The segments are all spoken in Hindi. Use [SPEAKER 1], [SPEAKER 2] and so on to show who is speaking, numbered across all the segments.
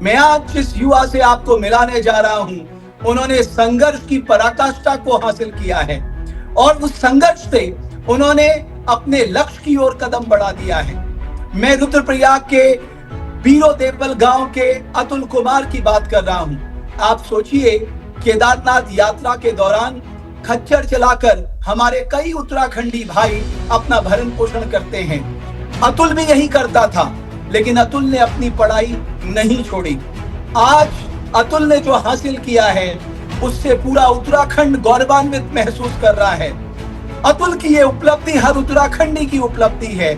[SPEAKER 1] मैं आज जिस युवा से आपको मिलाने जा रहा हूं, उन्होंने संघर्ष की पराकाष्ठा को हासिल किया है और उस संघर्ष से उन्होंने अपने लक्ष्य की ओर कदम बढ़ा दिया है। मैं रुद्रप्रयाग के बीरो देवल गांव के अतुल कुमार की बात कर रहा हूं। आप सोचिए, केदारनाथ यात्रा के दौरान खच्चर चलाकर हमारे कई उत्तराखंडी भाई अपना भरण पोषण करते हैं। अतुल भी यही करता था, लेकिन अतुल ने अपनी पढ़ाई नहीं छोड़ी। आज अतुल ने जो हासिल किया है, उससे पूरा उत्तराखंड गौरवान्वित महसूस कर रहा है। अतुल की ये उपलब्धि हर उत्तराखंडी की उपलब्धि है।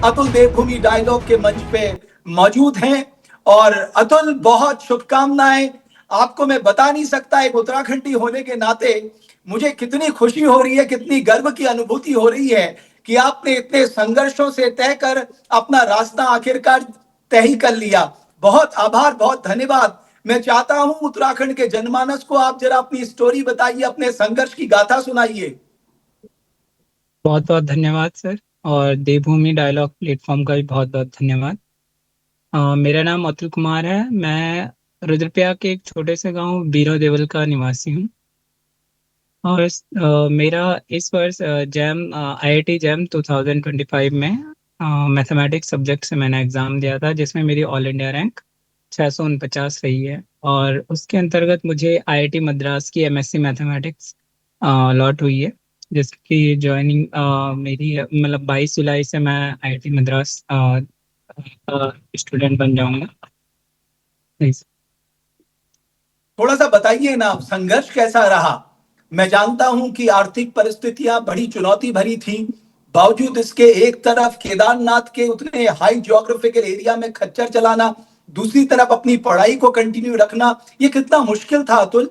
[SPEAKER 1] अतुल देवभूमि डायलॉग के मंच पे मौजूद हैं और अतुल, बहुत शुभकामनाएं। आपको मैं बता नहीं सकता, एक उत्तराखंडी होने के नाते मुझे कितनी खुशी हो रही है, कितनी गर्व की अनुभूति हो रही है कि आपने इतने संघर्षों से तय कर अपना रास्ता आखिरकार तय ही कर लिया। बहुत आभार, बहुत धन्यवाद। मैं चाहता हूं उत्तराखंड के जनमानस को आप जरा अपनी स्टोरी बताइए, अपने संघर्ष की गाथा सुनाइए।
[SPEAKER 2] बहुत बहुत धन्यवाद सर। और देवभूमि डायलॉग प्लेटफॉर्म का भी बहुत बहुत धन्यवाद। मेरा नाम अतुल कुमार है। मैं रुद्रप्रयाग के एक छोटे से गांव बीरो देवल का निवासी हूं। और मेरा इस वर्ष जैम आईआईटी जैम 2025 में मैथमेटिक्स सब्जेक्ट से मैंने एग्ज़ाम दिया था, जिसमें मेरी ऑल इंडिया रैंक 649 रही है। और उसके अंतर्गत मुझे आईआईटी मद्रास की एमएससी मैथमेटिक्स अलॉट हुई है, जिसकी ज्वाइनिंग मेरी मतलब 22 जुलाई से मैं आईआईटी मद्रास स्टूडेंट बन जाऊंगा। Thanks।
[SPEAKER 1] थोड़ा सा बताइए ना, संघर्ष कैसा रहा। मैं जानता हूं कि आर्थिक परिस्थितियां बड़ी चुनौती भरी थी, बावजूद इसके एक तरफ केदारनाथ के उतने हाई ज्योग्राफिकल एरिया में खच्चर चलाना, दूसरी तरफ अपनी पढ़ाई को कंटिन्यू रखना, ये कितना मुश्किल था अतुल।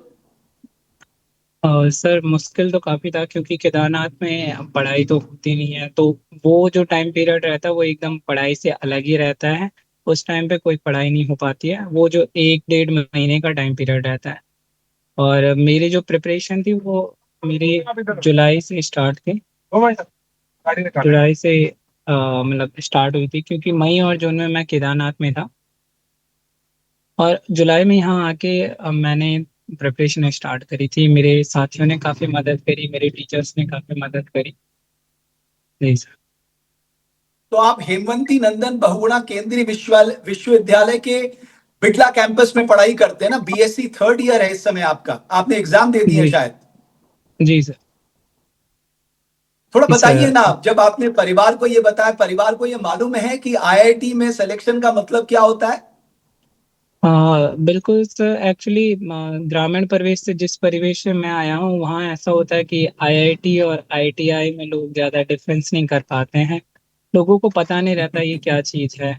[SPEAKER 2] सर मुश्किल तो काफ़ी था, क्योंकि केदारनाथ में पढ़ाई तो होती नहीं है। तो वो जो टाइम पीरियड रहता है वो एकदम पढ़ाई से अलग ही रहता है। उस टाइम पे कोई पढ़ाई नहीं हो पाती है। वो जो 1 डेढ़ महीने का टाइम पीरियड रहता है। और मेरी जो प्रिपरेशन थी वो मेरी जुलाई से स्टार्ट थी। जुलाई से मतलब स्टार्ट हुई थी, क्योंकि मई और जून में मैं केदारनाथ में था। और जुलाई में यहाँ आके मैंने प्रिपरेशन स्टार्ट करी थी। मेरे साथियों ने काफ़ी मदद करी, मेरे टीचर्स ने काफ़ी मदद करी। जी सर।
[SPEAKER 1] तो आप हेमवंती नंदन बहुगुणा केंद्रीय विश्वविद्यालय के बिटला कैंपस में पढ़ाई करते हैं ना। बीएससी थर्ड ईयर है इस समय आपका, आपने एग्जाम दे दिया
[SPEAKER 2] जी
[SPEAKER 1] शायद।
[SPEAKER 2] जी सर।
[SPEAKER 1] थोड़ा
[SPEAKER 2] जी
[SPEAKER 1] बताइए
[SPEAKER 2] सर।
[SPEAKER 1] ना, जब आपने परिवार को ये बताया, परिवार को ये मालूम है कि आईआईटी में सिलेक्शन का मतलब क्या होता है।
[SPEAKER 2] बिल्कुल सर। एक्चुअली ग्रामीण परिवेश से जिस परिवेश से मैं आया हूँ, वहाँ ऐसा होता है कि आईआईटी और आईटीआई में लोग ज़्यादा डिफरेंस नहीं कर पाते हैं। लोगों को पता नहीं रहता ये क्या चीज़ है।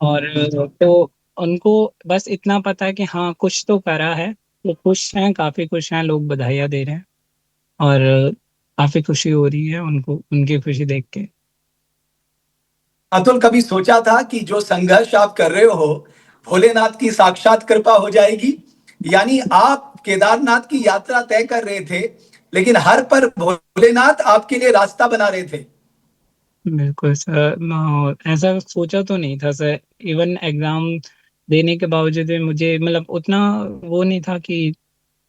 [SPEAKER 2] और तो उनको बस इतना पता है कि हाँ कुछ तो करा है। वो खुश हैं, काफ़ी खुश हैं, लोग बधाइयाँ दे रहे हैं। और काफ़ी खुशी हो रही है उनको, उनकी खुशी देख के।
[SPEAKER 1] अतुल, कभी सोचा था कि जो संघर्ष आप कर रहे हो, भोलेनाथ की साक्षात कृपा हो जाएगी। यानी आप केदारनाथ की यात्रा तय कर रहे थे, लेकिन हर पर भोलेनाथ आपके लिए रास्ता बना रहे थे।
[SPEAKER 2] बिल्कुल सर। ऐसा सोचा तो नहीं था सर। इवन एग्ज़ाम देने के बावजूद भी मुझे मतलब उतना वो नहीं था कि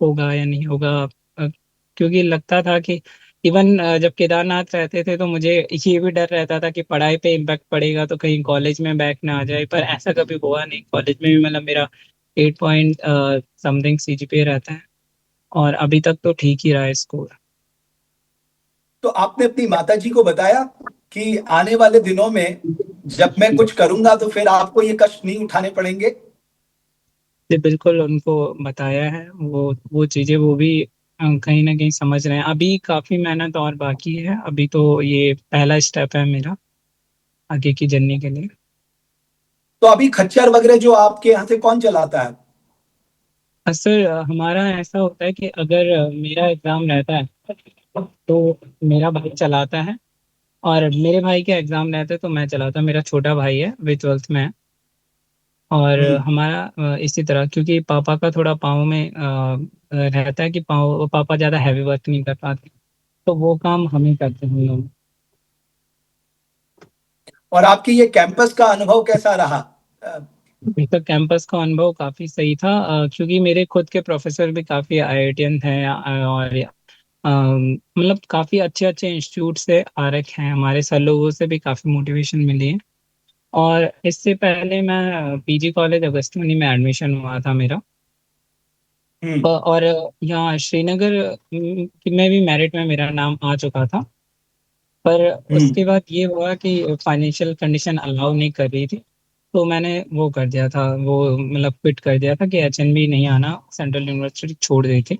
[SPEAKER 2] होगा या नहीं होगा। क्योंकि लगता था कि इवन जब केदारनाथ रहते थे तो मुझे ये भी डर रहता था कि पढ़ाई पे इम्पैक्ट पड़ेगा तो कहीं कॉलेज में बैक ना आ जाए। पर ऐसा कभी हुआ नहीं। कॉलेज में भी मतलब मेरा 8 पॉइंट समथिंग सीजीपीए रहता है। और अभी तक तो ठीक ही रहा है स्कोर।
[SPEAKER 1] तो आपने अपनी माताजी को बताया कि आने वाले दिनों में जब मैं कुछ करूंगा तो फिर आपको ये कष्ट नहीं उठाने पड़ेंगे।
[SPEAKER 2] जी बिल्कुल, उनको बताया है। वो चीज़ें वो भी कहीं ना कहीं समझ रहे हैं। अभी काफ़ी मेहनत और बाकी है। अभी तो ये पहला स्टेप है मेरा आगे की जर्नी के लिए।
[SPEAKER 1] तो अभी खच्चर वगैरह जो आपके यहाँ से कौन चलाता है।
[SPEAKER 2] सर हमारा ऐसा होता है कि अगर मेरा एग्ज़ाम रहता है तो मेरा भाई चलाता है। और मेरे भाई के एग्ज़ाम रहते हैं तो मैं चलाता हूँ। मेरा छोटा भाई है, वे 12th में है। और
[SPEAKER 1] हम्म।
[SPEAKER 2] हमारा इसी तरह, क्योंकि पापा का थोड़ा पाँव में रहता है कि पाँव पापा ज़्यादा हैवी वर्क नहीं कर पाते, तो वो काम हम ही करते हैं हम लोग।
[SPEAKER 1] और आपकी ये कैंपस का अनुभव कैसा रहा।
[SPEAKER 2] तो कैंपस का अनुभव काफ़ी सही था, क्योंकि मेरे खुद के प्रोफेसर भी काफ़ी आईआईटियन हैं, और मतलब काफ़ी अच्छे अच्छे इंस्टीट्यूट से आ रखे हैं। हमारे सर लोगों से भी काफ़ी मोटिवेशन मिली है। और इससे पहले मैं पीजी कॉलेज अगस्त्यमुनि में एडमिशन हुआ था मेरा।
[SPEAKER 1] हम्म।
[SPEAKER 2] और यहाँ श्रीनगर में भी मेरिट में मेरा नाम आ चुका था। पर उसके
[SPEAKER 1] हम्म।
[SPEAKER 2] बाद ये हुआ कि फाइनेंशियल कंडीशन अलाउ नहीं कर रही थी, तो मैंने वो कर दिया था, वो मतलब क्विट कर दिया था कि एचएनबी नहीं आना, सेंट्रल यूनिवर्सिटी छोड़ दी थी।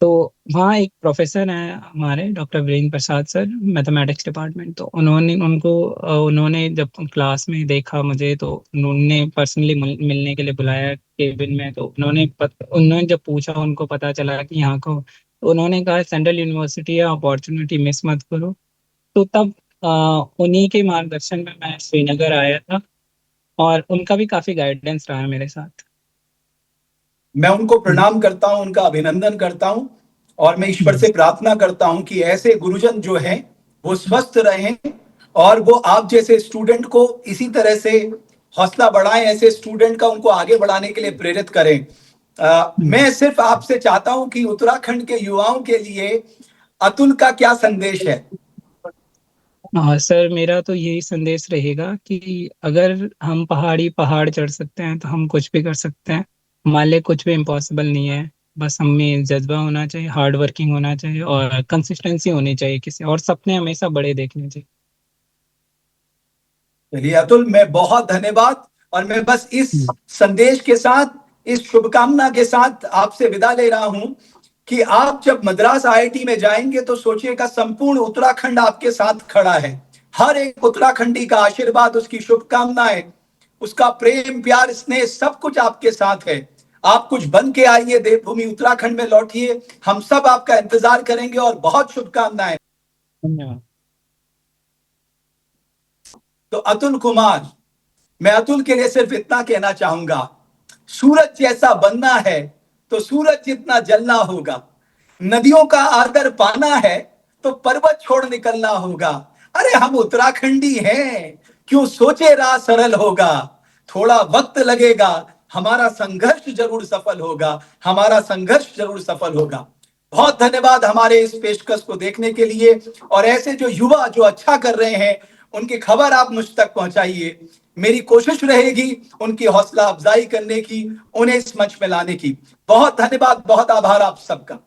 [SPEAKER 2] तो वहाँ एक प्रोफेसर हैं हमारे, डॉक्टर वीरेंद्र प्रसाद सर, मैथमेटिक्स डिपार्टमेंट। तो उन्होंने जब क्लास में देखा मुझे, तो उन्होंने पर्सनली मिलने के लिए बुलाया केबिन में। तो उन्होंने जब पूछा, उनको पता चला कि यहाँ को, तो उन्होंने कहा सेंट्रल यूनिवर्सिटी है, अपॉर्चुनिटी मिस मत करो। तो तब अ, उन्हीं के मार्गदर्शन में मैं श्रीनगर आया था, और उनका भी काफी गाइडेंस रहा है मेरे साथ।
[SPEAKER 1] मैं उनको प्रणाम करता हूं, उनका अभिनंदन करता हूं, और मैं ईश्वर
[SPEAKER 2] जी।
[SPEAKER 1] से प्रार्थना करता हूं कि ऐसे गुरुजन जो हैं वो स्वस्थ रहें, और वो आप जैसे स्टूडेंट को इसी तरह से हौसला बढ़ाएं, ऐसे स्टूडेंट का उनको आगे बढ़ाने के लिए प्रेरित करें। मैं सिर्फ आपसे चाहता हूं कि उत्तराखंड के युवाओं के लिए अतुल का क्या संदेश है?
[SPEAKER 2] हाँ सर, मेरा तो यही संदेश रहेगा कि अगर हम पहाड़ चढ़ सकते हैं तो हम कुछ भी कर सकते हैं। हमारे लिए कुछ भी इम्पॉसिबल नहीं है। बस हमें जज्बा होना चाहिए, हार्ड वर्किंग होना चाहिए, और कंसिस्टेंसी होनी चाहिए किसी, और सपने हमेशा बड़े देखने चाहिए।
[SPEAKER 1] चलिए अतुल, मैं बहुत धन्यवाद, और मैं बस इस
[SPEAKER 2] हम्म।
[SPEAKER 1] संदेश के साथ, इस शुभकामना के साथ आपसे विदा ले रहा हूं कि आप जब मद्रास आईआईटी में जाएंगे तो सोचिएगा संपूर्ण उत्तराखंड आपके साथ खड़ा है। हर एक उत्तराखंडी का आशीर्वाद, उसकी शुभकामनाएं, उसका प्रेम प्यार स्नेह सब कुछ आपके साथ है। आप कुछ बन के आइए, देवभूमि उत्तराखंड में लौटिए, हम सब आपका इंतजार करेंगे, और बहुत शुभकामनाएं।
[SPEAKER 2] धन्यवाद।
[SPEAKER 1] तो अतुल कुमार, मैं अतुल के लिए सिर्फ इतना कहना चाहूंगा, सूरज जैसा बनना है तो सूरज जितना जलना होगा। नदियों का आदर पाना है तो पर्वत छोड़ निकलना होगा। अरे हम उत्तराखंडी हैं, क्यों सोचे राह सरल होगा। थोड़ा वक्त लगेगा, हमारा संघर्ष जरूर सफल होगा, हमारा संघर्ष जरूर सफल होगा। बहुत धन्यवाद हमारे इस पेशकश को देखने के लिए, और ऐसे जो युवा जो अच्छा कर रहे हैं उनकी खबर आप मुझ तक पहुंचाइए। मेरी कोशिश रहेगी उनकी हौसला अफजाई करने की, उन्हें इस मंच में लाने की। बहुत धन्यवाद, बहुत आभार आप सबका।